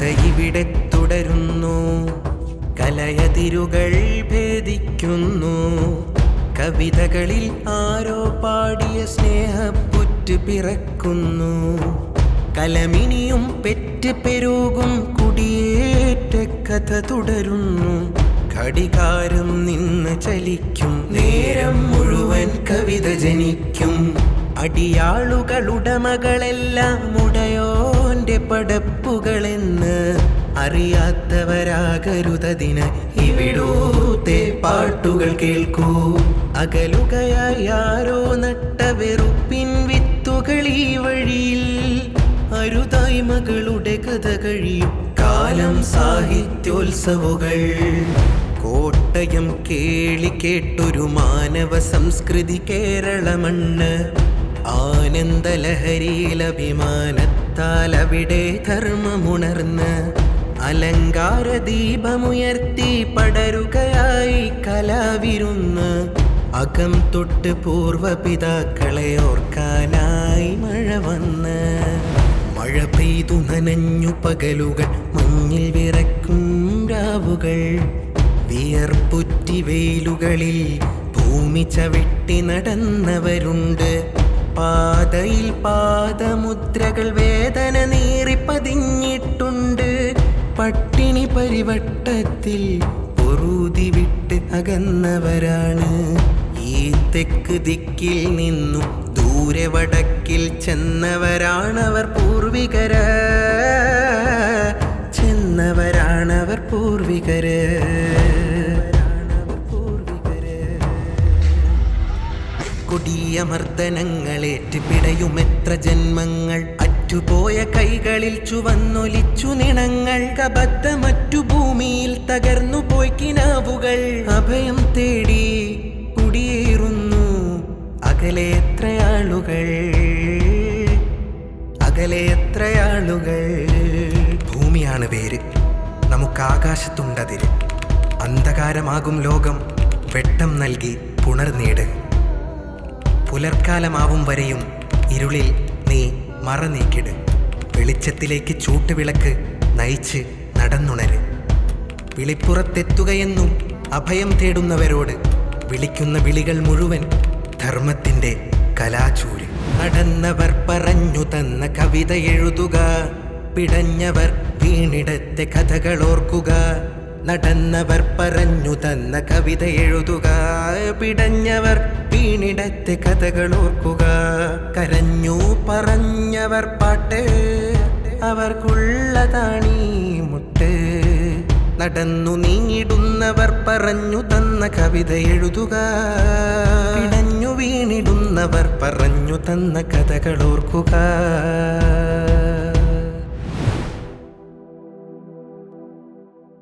കഥ ഇവിടെ തുടരുന്നു, കലയതിരുകൾ ഭേദിക്കുന്നു. കവിതകളിൽ ആരോ പാടിയ സ്നേഹപ്പുറ്റ് പിറക്കുന്നു. കലമിനിയും പെറ്റ് പെരുകും കുടിയേറ്റ കഥ തുടരുന്നു. ഘടികാരം നിന്ന് ചലിക്കും നേരം മുഴുവൻ കവിത ജനിക്കും. അടിയാളുകളുടമകളെല്ലാം ഉടയോന്റെ പടപ്പുകളെന്ന് അറിയാത്തവരാകരുതതിന് ഇവിടൂത്തെ പാട്ടുകൾ കേൾക്കൂ. അകലുകയായി ആരോ നട്ട വെറുപ്പിൻ വിത്തുകൾ ഈ വഴിയിൽ. അരുതായ്മകളുടെ കഥ കഴിയും കാലം സാഹിത്യോത്സവുകൾ. കോട്ടയം കേളി കേട്ടൊരു മാനവ സംസ്കൃതി കേരള മണ്ണ്. ആനന്ദലഹരിയിൽ അഭിമാനത്താൽ അവിടെ ധർമ്മമുണർന്ന് അലങ്കാര ദീപമുയർത്തി പടരുകയായി കലാവിരുന്ന്. അകം തൊട്ട് പൂർവപിതാക്കളെ ഓർക്കാനായി മഴ വന്ന്. മഴ പെയ്തു നനഞ്ഞു പകലുകൾ, മഞ്ഞിൽ വിറക്കും രാവുകൾ. വിയർപ്പുറ്റി വെയിലുകളിൽ ഭൂമി ചവിട്ടി നടന്നവരുണ്ട്. പാതയിൽ പാദമുദ്രകൾ വേദന നീറി പതിഞ്ഞിട്ടുണ്ട്. പട്ടിണി പരിവട്ടത്തിൽ പൊറുതി വിട്ട് അകന്നവരാണ്. ഈ തെക്ക് ദിക്കിൽ നിന്നു ദൂരെ വടക്കിൽ ചെന്നവരാണവർ പൂർവികര്. ചെന്നവരാണവർ പൂർവികര്. കൊടിയ മർദ്ദനങ്ങളേറ്റ് പിടയുമെത്ര ജന്മങ്ങൾ. അറ്റുപോയ കൈകളിൽ ചുവന്നൊലിച്ചു നിണങ്ങൾ. കബദ്ധമറ്റു ഭൂമിയിൽ തകർന്നു പോയി കിനാവുകൾ. അഭയം തേടി കുടിയേറുന്നു അകലെ എത്രയാളുകൾ, അകലെ എത്രയാളുകൾ. ഭൂമിയാണ് വേര്, നമുക്ക് ആകാശത്തുണ്ടതിര്. അന്ധകാരമാകും ലോകം വെട്ടം നൽകി പുണർനീട്. പുലർക്കാലമാവും വരെയും ഇരുളിൽ നീ മറനീക്കിട്. വെളിച്ചത്തിലേക്ക് ചൂട്ടുവിളക്ക് നയിച്ച് നടന്നുണര്. വിളിപ്പുറത്തെത്തുകയെന്നും അഭയം തേടുന്നവരോട് വിളിക്കുന്ന വിളികൾ മുഴുവൻ ധർമ്മത്തിൻ്റെ കലാചൂര്. നടന്നവർ പറഞ്ഞു തന്ന കവിത എഴുതുക, പിടഞ്ഞവർ വീണിടത്തെ കഥകൾ ഓർക്കുക. നടന്നവർ പറഞ്ഞു തന്ന കവിത എഴുതുക, പിടഞ്ഞവർ വീണിടത്തെ കഥകൾ ഓർക്കുക. കരഞ്ഞു പറഞ്ഞവർ പാട്ട്, അവർക്കുള്ളതാണീ മുട്ട്. നടന്നു നീങ്ങിടുന്നവർ പറഞ്ഞു തന്ന കവിത എഴുതുക, പിടഞ്ഞു വീണിടുന്നവർ പറഞ്ഞു തന്ന കഥകൾ ഓർക്കുക.